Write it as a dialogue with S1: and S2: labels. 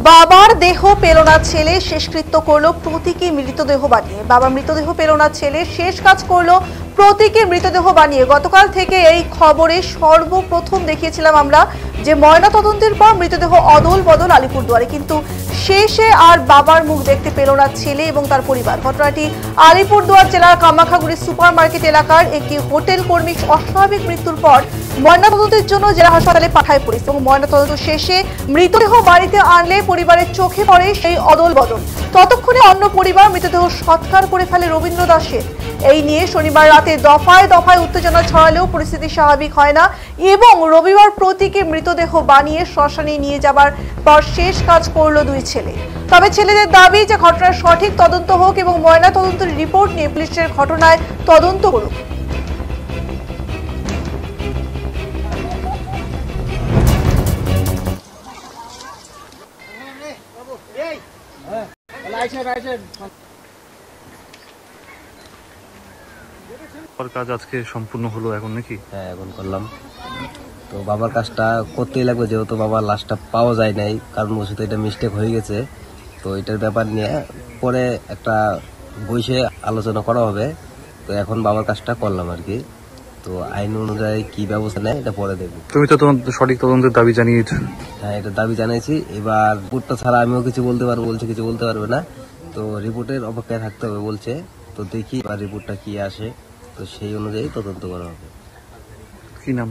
S1: বাবার দেহ পেল না ছেলে, শেষকৃত্য করলো প্রতীকী মৃতদেহ বানিয়ে। বাবার মৃতদেহ পেল না ছেলে, শেষ কাজ করলো প্রতীকী মৃতদেহ বানিয়ে। গতকাল থেকে এই খবরে সর্বপ্রথম দেখিয়েছিলাম আমরা যে ময়নাতদন্তের পর মৃতদেহ অদল বদল আলিপুরদুয়ারে, কিন্তু শেষে আর বাবার মুখ দেখতে পেল না ছেলে এবং তার পরিবার। ঘটনাটি আলিপুরদুয়ার জেলার কামাখাগুড়ি সুপার মার্কেট এলাকার একটি হোটেল কর্মীর অস্বাভাবিক মৃত্যুর পর ময়নাতদন্তের জন্য জেলা হাসপাতালে পাঠায় পুলিশ এবং ময়নাতদন্ত শেষে মৃতদেহ বাড়িতে আনলে পরিবারের চোখে পড়ে সেই অদল বদল। ততক্ষণে অন্য পরিবার মৃতদেহ সৎকার করে ফেলে রবীন্দ্র দাসের। এই নিয়ে শনিবার রাতে দফায় দফায় উত্তেজনা ছড়ালেও পরিস্থিতি স্বাভাবিক হয় না এবং রবিবার প্রতীকী মৃতদেহ বানিয়ে শ্মশানে নিয়ে যাবার পর শেষ কাজ করলো দুই ছেলে। তবে ছেলেদের দাবি যে ঘটনার সঠিক তদন্ত হোক এবং ময়নাতদন্তের রিপোর্ট নিয়ে পুলিশের ঘটনায় তদন্ত করুক।
S2: কাজ আজকে সম্পূর্ণ হলো এখন নাকি?
S3: হ্যাঁ, এখন করলাম। তো বাবার কাজটা করতেই লাগবে, যেহেতু বাবার লাশটা পাওয়া যায় নাই, কারণ বসে তো এটা মিস্টেক হয়ে গেছে। তো এটার ব্যাপার নিয়ে পরে একটা বসে আলোচনা করা হবে। তো এখন বাবার কাজটা করলাম আর কি। তো আইন অনুযায়ী কি ব্যবস্থা নেয় এটা পরে দেখবো।
S2: তুমি তো তোমার সঠিক তদন্তের দাবি জানিয়েছো।
S3: হ্যাঁ, এটা দাবি জানাইছি। এবার রিপোর্টটা ছাড়া আমিও কিছু বলতে পারবো বলছে, কিছু বলতে পারবে না। তো রিপোর্টের অপেক্ষায় থাকতে হবে বলছে। তো দেখি আর রিপোর্টটা কি আসে, তো সেই অনুযায়ী তদন্ত করা হবে।
S2: কি নাম?